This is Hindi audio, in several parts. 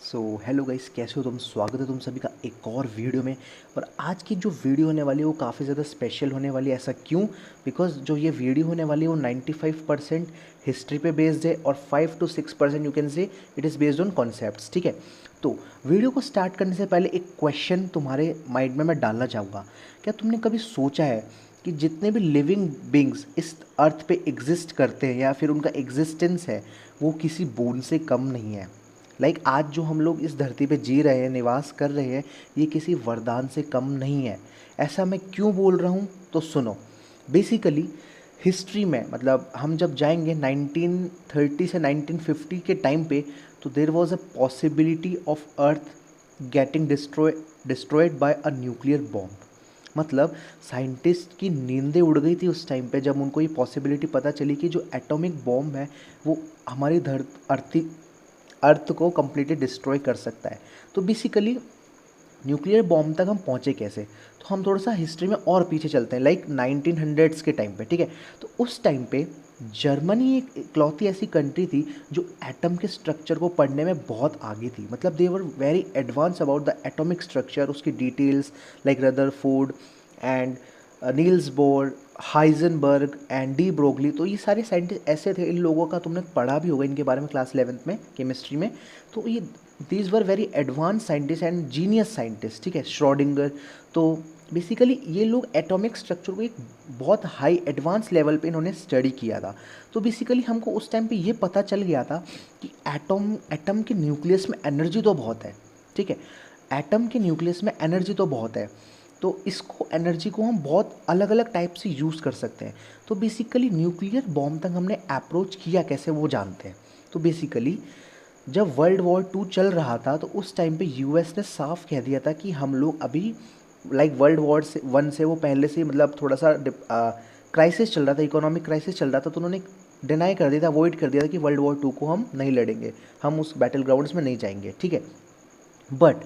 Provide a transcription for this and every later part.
सो हेलो गाइस, कैसे हो तुम। स्वागत है तुम सभी का एक और वीडियो में। और आज की जो वीडियो होने वाली है वो काफ़ी ज़्यादा स्पेशल होने वाली है। ऐसा क्यों? बिकॉज जो ये वीडियो होने वाली है वो 95% हिस्ट्री पे बेस्ड है और 5 to 6% you can say it is based on concepts. ठीक है, तो वीडियो को स्टार्ट करने से पहले एक क्वेश्चन तुम्हारे माइंड में मैं डालना चाहूँगा। क्या तुमने कभी सोचा है कि जितने भी लिविंग बींग्स इस अर्थ पे एग्जिस्ट करते हैं या फिर उनका एग्जिस्टेंस है वो किसी बूंद से कम नहीं है। आज जो हम लोग इस धरती पे जी रहे हैं, निवास कर रहे हैं, ये किसी वरदान से कम नहीं है। ऐसा मैं क्यों बोल रहा हूँ तो सुनो। बेसिकली हिस्ट्री में हम जब जाएंगे 1930 से 1950 के टाइम पे, तो there was a possibility of earth getting destroyed by a nuclear bomb. Scientist की नींदें उड़ गई थी उस टाइम पे जब उनको ये पॉसिबिलिटी पता चली कि जो एटॉमिक बॉम्ब है वो हमारी अर्थ को कम्प्लीटली डिस्ट्रॉय कर सकता है। तो बेसिकली न्यूक्लियर बॉम्ब तक हम पहुँचे कैसे, तो हम थोड़ा सा हिस्ट्री में और पीछे चलते हैं, 1900s के टाइम पे। ठीक है, तो उस टाइम पे जर्मनी एक इकलौती ऐसी कंट्री थी जो एटम के स्ट्रक्चर को पढ़ने में बहुत आगे थी। They were very advance about the atomic structure, उसकी details, like Rutherford and Niels Bohr, Heisenberg and de Broglie. तो ये सारे साइंटिस्ट ऐसे थे, इन लोगों का तुमने पढ़ा भी होगा इनके बारे में क्लास 11th में केमिस्ट्री में। तो ये these were very advance scientist and genius scientist. ठीक है, श्रोडिंगर। तो बेसिकली ये लोग एटॉमिक स्ट्रक्चर को एक बहुत हाई एडवांस लेवल पे इन्होंने स्टडी किया था। तो बेसिकली हमको उस टाइम पे ये पता चल गया था कि एटम के न्यूक्लियस में एनर्जी तो बहुत है। ठीक है, एटम के न्यूक्लियस में एनर्जी तो बहुत है, तो इसको एनर्जी को हम बहुत अलग अलग टाइप से यूज़ कर सकते हैं। तो बेसिकली न्यूक्लियर बॉम्ब तक हमने अप्रोच किया कैसे वो जानते हैं। तो बेसिकली जब वर्ल्ड वॉर 2 चल रहा था तो उस टाइम पे यूएस ने साफ कह दिया था कि हम लोग अभी वर्ल्ड वॉर 1 से वो पहले से थोड़ा सा क्राइसिस चल रहा था, इकोनॉमिक क्राइसिस चल रहा था। तो उन्होंने डिनाई कर दिया था, अवॉइड कर दिया था कि वर्ल्ड वॉर 2 को हम नहीं लड़ेंगे, हम उस बैटल ग्राउंड्स में नहीं जाएंगे। ठीक है, बट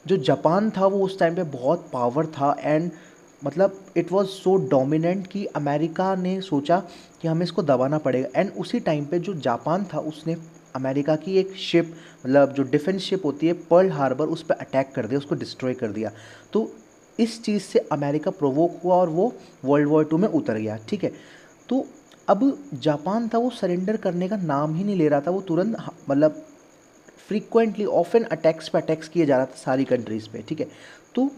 जो जापान था वो उस टाइम पे बहुत पावर था and it was so dominant कि अमेरिका ने सोचा कि हमें इसको दबाना पड़ेगा। एंड उसी टाइम पे जो जापान था उसने अमेरिका की एक शिप, जो डिफेंस शिप होती है पर्ल हार्बर, उस पर अटैक कर दिया, उसको डिस्ट्रॉय कर दिया। तो इस चीज़ से अमेरिका प्रोवोक हुआ और वो वर्ल्ड वॉर 2 में उतर गया। ठीक है, तो अब जापान था वो सरेंडर करने का नाम ही नहीं ले रहा था। वो तुरंत फ्रीक्वेंटली ऑफन अटैक्स पे अटैक्स किए जा रहा था सारी कंट्रीज़ पे। ठीक है, तो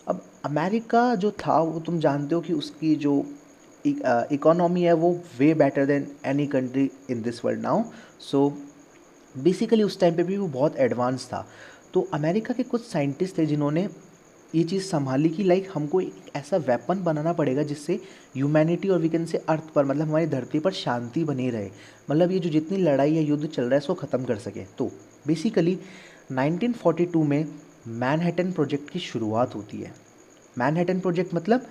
अब अमेरिका जो था वो तुम जानते हो कि उसकी जो इकोनॉमी है वो way better than any country in this world now. So basically उस टाइम पे भी वो बहुत एडवांस था। तो अमेरिका के कुछ साइंटिस्ट थे जिन्होंने ये चीज़ संभाली कि हमको एक ऐसा वेपन बनाना पड़ेगा जिससे ह्यूमैनिटी और वी कैन से अर्थ पर, हमारी धरती पर शांति बनी रहे। ये जो जितनी लड़ाई या युद्ध चल रहा है इसको ख़त्म कर सके। तो बेसिकली 1942 में मैनहट्टन प्रोजेक्ट की शुरुआत होती है। मैनहट्टन प्रोजेक्ट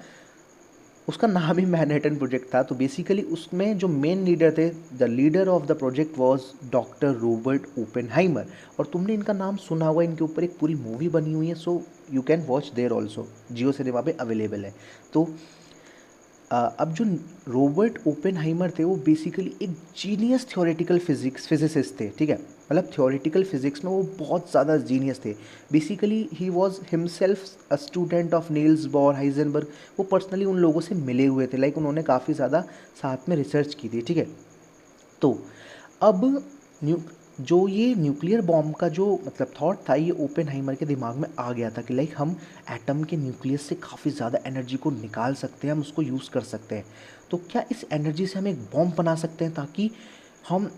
उसका नाम ही मैनहट्टन प्रोजेक्ट था। तो बेसिकली उसमें जो मेन लीडर थे, the leader of the project was doctor Robert Oppenheimer. और तुमने इनका नाम सुना होगा, इनके ऊपर एक पूरी मूवी बनी हुई है, so you can watch there also, Jio cinema पे अवेलेबल है। तो अब जो रॉबर्ट ओपेनहाइमर थे वो बेसिकली एक जीनियस थ्योरेटिकल फिजिसिस्ट थे। ठीक है, थ्योरेटिकल फिजिक्स में वो बहुत ज़्यादा जीनियस थे। Basically he was himself a student of Niels Bohr, Heisenberg. वो पर्सनली उन लोगों से मिले हुए थे, उन्होंने काफ़ी ज़्यादा साथ में रिसर्च की थी। ठीक है, तो अब न्यू जो ये न्यूक्लियर बॉम्ब का जो थॉट था, ये ओपेनहाइमर के दिमाग में आ गया था कि हम एटम के न्यूक्लियस से काफ़ी ज़्यादा एनर्जी को निकाल सकते हैं, हम उसको यूज़ कर सकते हैं। तो क्या इस एनर्जी से हम एक बॉम्ब बना सकते हैं ताकि हम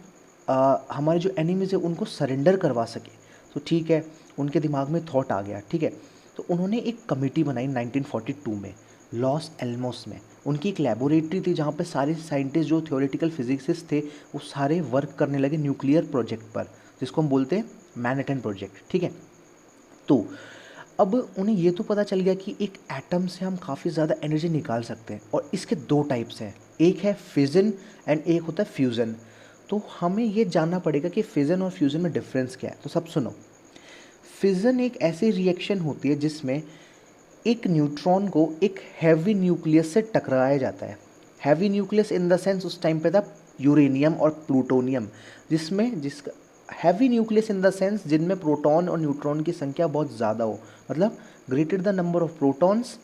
हमारे जो एनिमीज़ है उनको सरेंडर करवा सके। तो ठीक है, उनके दिमाग में थॉट आ गया। ठीक है, तो उन्होंने एक कमेटी बनाई 1942 में लॉस एल्मोस में। उनकी एक लेबोरेटरी थी जहाँ पे सारे साइंटिस्ट जो थ्योरेटिकल फिजिक्सिस्ट थे वो सारे वर्क करने लगे न्यूक्लियर प्रोजेक्ट पर, जिसको हम बोलते हैं मैनहट्टन प्रोजेक्ट। ठीक है, तो अब उन्हें ये तो पता चल गया कि एक एटम से हम काफ़ी ज़्यादा एनर्जी निकाल सकते हैं और इसके दो टाइप्स हैं, एक है फिजन एंड एक होता है फ्यूज़न। तो हमें ये जानना पड़ेगा कि फिजन और फ्यूज़न में डिफरेंस क्या है। तो सब सुनो, फिजन एक ऐसी रिएक्शन होती है जिसमें एक न्यूट्रॉन को एक हैवी न्यूक्लियस से टकराया जाता है। Heavy nucleus in the sense उस टाइम पे था यूरेनियम और प्लूटोनियम, जिसका heavy nucleus in the sense जिनमें प्रोटॉन और न्यूट्रॉन की संख्या बहुत ज़्यादा हो, मतलब greater the number of protons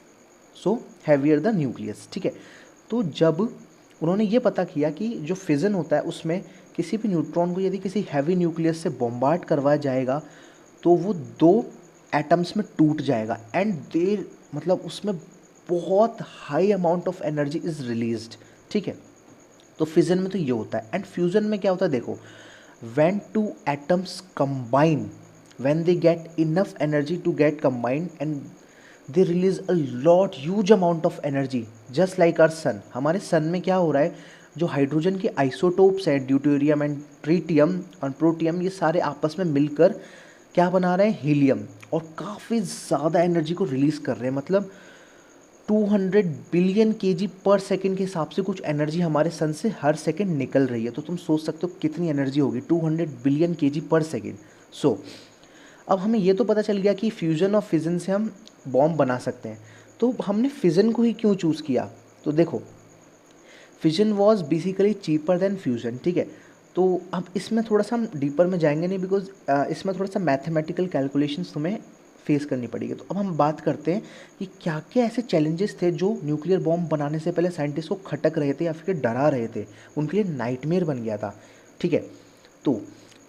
so heavier the nucleus, ठीक है। तो जब उन्होंने ये पता किया कि जो फिजन होता है उसमें किसी भी न्यूट्रॉन को यदि किसी हैवी न्यूक्लियस से बॉम्बार्ड करवाया जाएगा तो वो दो एटम्स में टूट जाएगा एंड देर मतलब उसमें बहुत high amount of energy is released, ठीक है। तो फिजन में तो ये होता है। एंड फ्यूजन में क्या होता है, देखो, when two atoms combine, when they get enough energy to get combined and they release a lot huge amount of energy just like our sun। हमारे सन में क्या हो रहा है, जो हाइड्रोजन के आइसोटोप्स हैं ड्यूटेरियम एंड ट्रीटियम और प्रोटियम, ये सारे आपस में मिलकर क्या बना रहे हैं, हीलियम, और काफ़ी ज़्यादा एनर्जी को रिलीज़ कर रहे हैं। मतलब 200 बिलियन केजी पर सेकंड के हिसाब से कुछ एनर्जी हमारे सन से हर सेकंड निकल रही है। तो तुम सोच सकते हो कितनी एनर्जी होगी, 200 बिलियन केजी पर सेकंड। सो अब हमें ये तो पता चल गया कि फ्यूजन और फिजन से हम बॉम्ब बना सकते हैं। तो हमने फिजन को ही क्यों चूज़ किया, तो देखो, fission was basically cheaper than fusion, ठीक है। तो अब इसमें थोड़ा सा हम डीपर में जाएंगे नहीं, बिकॉज इसमें थोड़ा सा मैथमेटिकल कैलकुलेशंस तुम्हें फेस करनी पड़ेगी। तो अब हम बात करते हैं कि क्या क्या ऐसे चैलेंजेस थे जो न्यूक्लियर बॉम्ब बनाने से पहले साइंटिस्ट को खटक रहे थे या फिर डरा रहे थे, उनके लिए नाइटमेयर बन गया था, ठीक है। तो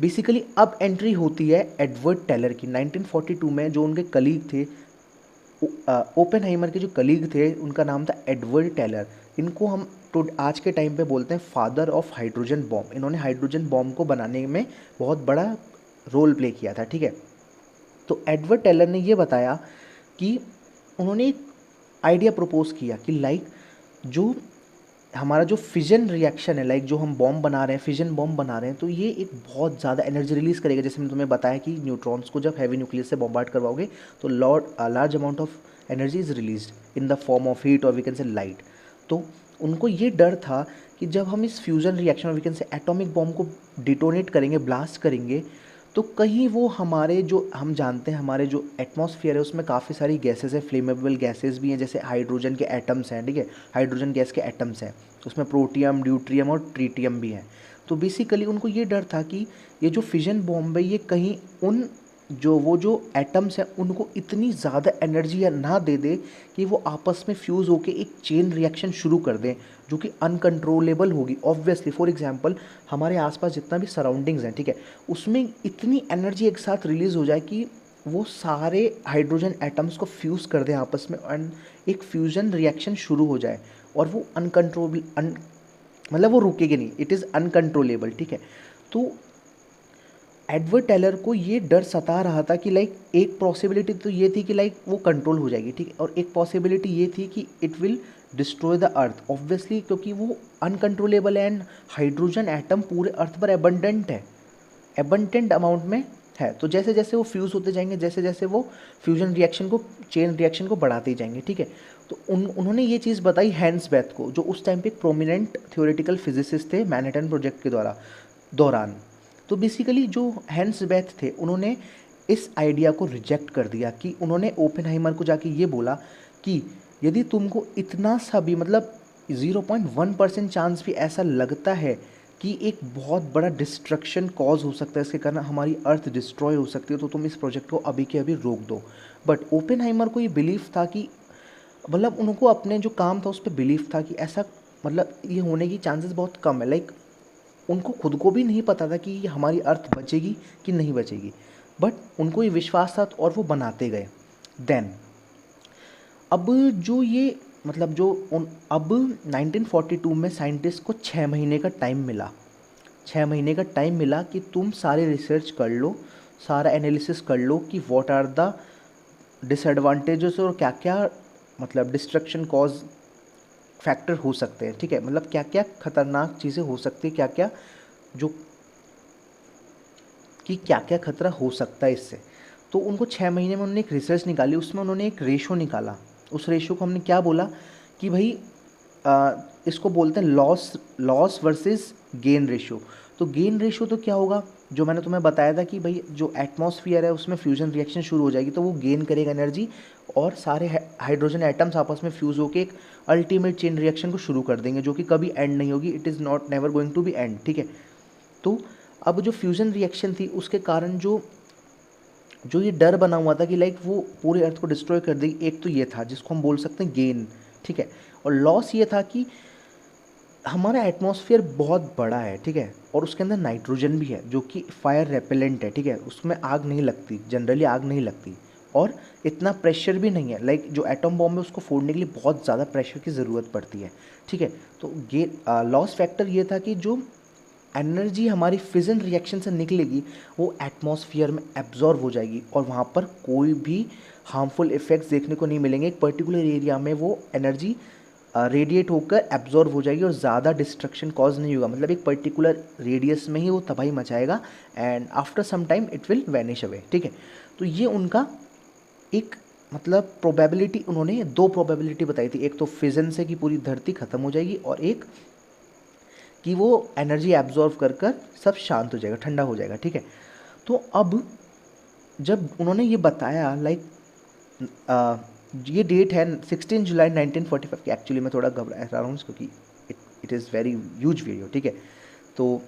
बेसिकली अब एंट्री होती है एडवर्ड टेलर की 1942 में। जो उनके कलीग थे, ओपेनहाइमर के जो कलीग थे, उनका नाम था एडवर्ड टेलर। इनको हम तो आज के टाइम पे बोलते हैं फादर ऑफ हाइड्रोजन बॉम्ब। इन्होंने हाइड्रोजन बॉम्ब को बनाने में बहुत बड़ा रोल प्ले किया था, ठीक है। तो एडवर्ड टेलर ने ये बताया कि उन्होंने एक आइडिया प्रपोज किया कि लाइक जो हमारा जो फिजन रिएक्शन है, लाइक जो हम बॉम्ब बना रहे हैं, फिजन बॉम्ब बना रहे हैं, तो ये एक बहुत ज़्यादा एनर्जी रिलीज़ करेगा। जैसे मैंने तुम्हें बताया कि न्यूट्रॉन्स को जब हैवी न्यूक्लियस से बॉम्बार्ड करवाओगे तो large amount of energy is released in the form of heat और वी कैन से लाइट। तो उनको ये डर था कि जब हम इस फ्यूज़न रिएक्शन और we can say atomic bomb को डिटोनेट करेंगे, ब्लास्ट करेंगे, तो कहीं वो हमारे जो हम जानते हैं हमारे जो एटमॉस्फेयर है उसमें काफ़ी सारी गैसेस है, फ्लेमेबल गैसेस भी हैं, जैसे हाइड्रोजन के एटम्स हैं, ठीक है, हाइड्रोजन गैस के एटम्स हैं, उसमें प्रोटियम, ड्यूट्रियम और ट्रीटियम भी हैं। तो बेसिकली उनको ये डर था कि ये जो फिजन बॉम्ब है ये कहीं उन जो एटम्स हैं उनको इतनी ज़्यादा एनर्जी ना दे दे कि वो आपस में फ्यूज़ होकर एक चेन रिएक्शन शुरू कर दें जो कि अनकंट्रोलेबल होगी। ऑब्वियसली फॉर एग्जांपल हमारे आसपास जितना भी सराउंडिंग्स हैं, ठीक है, उसमें इतनी एनर्जी एक साथ रिलीज़ हो जाए कि वो सारे हाइड्रोजन एटम्स को फ्यूज़ कर दें आपस में एंड एक फ्यूज़न रिएक्शन शुरू हो जाए और वो मतलब वो रुकेगी नहीं, इट इज़ अनकंट्रोलेबल, ठीक है। तो एडवर्ड टेलर को ये डर सता रहा था कि लाइक एक पॉसिबिलिटी तो ये थी कि लाइक वो कंट्रोल हो जाएगी, ठीक है, और एक पॉसिबिलिटी ये थी कि it will destroy the earth, obviously क्योंकि वो अनकंट्रोलेबल है एंड हाइड्रोजन एटम पूरे अर्थ पर एबंडेंट है, एबंडेंट अमाउंट में है। तो जैसे जैसे वो फ्यूज़ होते जाएंगे, जैसे जैसे वो फ्यूजन रिएक्शन को, चेन रिएक्शन को बढ़ाते ही जाएंगे, ठीक है। तो उन्होंने ये चीज़ बताई हैंस बेथ को, जो उस टाइम पे एक प्रोमिनेंट थ्योरेटिकल फिजिसिस्ट थे मैनहट्टन प्रोजेक्ट के दौरान। तो बेसिकली जो हैंस बेथ थे उन्होंने इस आइडिया को रिजेक्ट कर दिया कि उन्होंने ओपेनहाइमर को जाके ये बोला कि यदि तुमको इतना सा भी मतलब 0.1% चांस भी ऐसा लगता है कि एक बहुत बड़ा डिस्ट्रक्शन कॉज हो सकता है, इसके कारण हमारी अर्थ डिस्ट्रॉय हो सकती है, तो तुम इस प्रोजेक्ट को अभी के अभी रोक दो। बट ओपेनहाइमर को ये बिलीव था कि मतलब उनको अपने जो काम था उस पर बिलीव था कि ऐसा मतलब ये होने की चांसेस बहुत कम है। लाइक उनको खुद को भी नहीं पता था कि हमारी अर्थ बचेगी कि नहीं बचेगी, बट उनको ये विश्वास था और वो बनाते गए। देन अब जो ये मतलब जो अब 1942 में साइंटिस्ट को 6 महीने का टाइम मिला, 6 महीने का टाइम मिला कि तुम सारे रिसर्च कर लो, सारा एनालिसिस कर लो कि व्हाट आर द डिसएडवांटेजेस और क्या क्या मतलब डिस्ट्रक्शन कॉज फैक्टर हो सकते हैं, ठीक है, मतलब क्या क्या खतरनाक चीज़ें हो सकती है, क्या क्या जो कि क्या क्या खतरा हो सकता है इससे। तो उनको 6 महीने में उन्होंने एक रिसर्च निकाली, उसमें उन्होंने एक रेशो निकाला। उस रेशो को हमने क्या बोला कि भाई इसको बोलते हैं लॉस वर्सेस गेन रेशो। तो गेन रेशो तो क्या होगा, जो मैंने तुम्हें बताया था कि भाई जो एटमॉस्फियर है उसमें फ्यूजन रिएक्शन शुरू हो जाएगी तो वो गेन करेगा एनर्जी और सारे हाइड्रोजन एटम्स आपस में फ्यूज़ होकर एक अल्टीमेट चेन रिएक्शन को शुरू कर देंगे जो कि कभी एंड नहीं होगी, it is not never going to be end, ठीक है। तो अब जो फ्यूज़न रिएक्शन थी उसके कारण जो जो ये डर बना हुआ था कि लाइक वो पूरे अर्थ को डिस्ट्रॉय कर देगी, एक तो ये था जिसको हम बोल सकते हैं गेन, ठीक है। और लॉस ये था कि हमारा एटमॉस्फेयर बहुत बड़ा है, ठीक है, और उसके अंदर नाइट्रोजन भी है जो कि फायर रेपेलेंट है, ठीक है, उसमें आग नहीं लगती, जनरली आग नहीं लगती, और इतना प्रेशर भी नहीं है। लाइक जो एटम बॉम्ब है उसको फोड़ने के लिए बहुत ज़्यादा प्रेशर की ज़रूरत पड़ती है, ठीक है। तो ये लॉस फैक्टर ये था कि जो एनर्जी हमारी फिजन रिएक्शन से निकलेगी वो एटमॉस्फेयर में एब्जॉर्ब हो जाएगी और वहाँ पर कोई भी हार्मफुल इफ़ेक्ट्स देखने को नहीं मिलेंगे। एक पर्टिकुलर एरिया में वो एनर्जी रेडिएट होकर एब्जॉर्ब हो जाएगी और ज़्यादा डिस्ट्रक्शन कॉज नहीं होगा, मतलब एक पर्टिकुलर रेडियस में ही वो तबाही मचाएगा and after some time it will vanish away, ठीक है। तो ये उनका एक मतलब प्रोबेबिलिटी, उन्होंने दो प्रोबेबिलिटी बताई थी, एक तो फिजन से कि पूरी धरती ख़त्म हो जाएगी और एक कि वो एनर्जी एब्जॉर्व कर कर सब शांत हो जाएगा, ठंडा हो जाएगा, ठीक है। तो अब जब उन्होंने ये बताया लाइक ये डेट है 16 जुलाई 1945 की, एक्चुअली मैं थोड़ा घबरा रहा हूँ क्योंकि it is very huge video, ठीक है। तो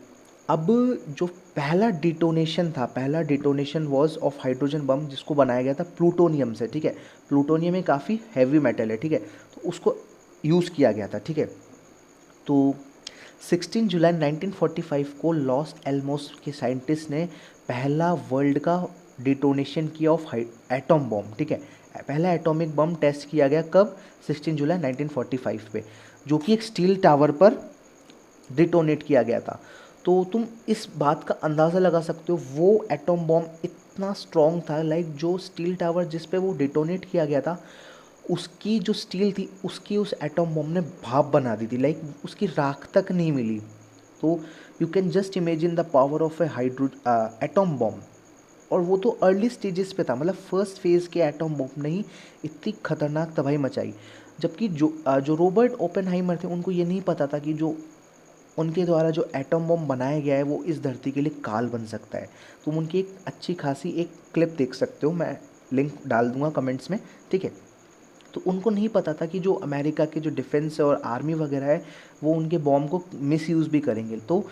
अब जो पहला डिटोनेशन था, पहला detonation was of hydrogen bomb जिसको बनाया गया था प्लूटोनियम से, ठीक है। प्लूटोनियम एक काफ़ी हैवी मेटल है, ठीक है, तो उसको यूज़ किया गया था, ठीक है। तो 16 जुलाई 1945 को लॉस एल्मोस के साइंटिस्ट ने पहला वर्ल्ड का डिटोनेशन किया ऑफ एटॉम बॉम्ब, ठीक है। पहला एटॉमिक बम टेस्ट किया गया कब? 16 जुलाई 1945 पे, जो कि एक स्टील टावर पर डिटोनेट किया गया था। तो तुम इस बात का अंदाज़ा लगा सकते हो वो एटॉम बॉम्ब इतना स्ट्रॉन्ग था, लाइक जो स्टील टावर जिस पे वो डिटोनेट किया गया था उसकी जो स्टील थी उसकी उस एटॉम बॉम्ब ने भाप बना दी थी, लाइक उसकी राख तक नहीं मिली। तो you can just imagine the power of A atom bomb. और वो तो अर्ली स्टेजेस पे था, मतलब फर्स्ट फेज़ के एटॉम बॉम्ब ने ही इतनी खतरनाक तबाही मचाई। जबकि जो रॉबर्ट ओपेनहाइमर थे उनको ये नहीं पता था कि जो उनके द्वारा जो एटॉम बम बनाया गया है वो इस धरती के लिए काल बन सकता है। तुम उनकी एक अच्छी खासी एक क्लिप देख सकते हो, मैं लिंक डाल दूंगा कमेंट्स में, ठीक है। तो उनको नहीं पता था कि जो अमेरिका के जो डिफेंस और आर्मी वगैरह है वो उनके बॉम्ब को मिसयूज़ भी करेंगे। तो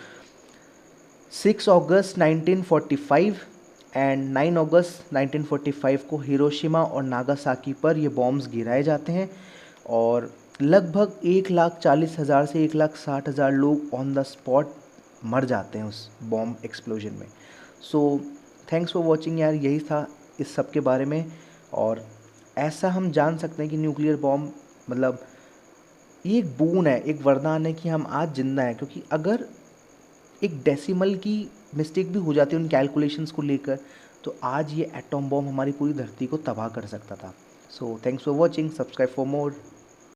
6 अगस्त 1945 एंड 9 अगस्त 1945 को हिरोशिमा और नागासाकी पर ये बॉम्ब्स गिराए जाते हैं और लगभग 1,40,000 से 1,60,000 लोग ऑन द स्पॉट मर जाते हैं उस बॉम्ब एक्सप्लोजन में। सो थैंक्स फॉर वॉचिंग यार, यही था इस सब के बारे में। और ऐसा हम जान सकते हैं कि न्यूक्लियर बॉम्ब मतलब ये एक बून है, एक वरदान है कि हम आज जिंदा हैं, क्योंकि अगर एक डेसिमल की मिस्टेक भी हो जाती है उन कैलकुलेशंस को लेकर तो आज ये एटॉम बॉम्ब हमारी पूरी धरती को तबाह कर सकता था। So thanks for watching, subscribe for more.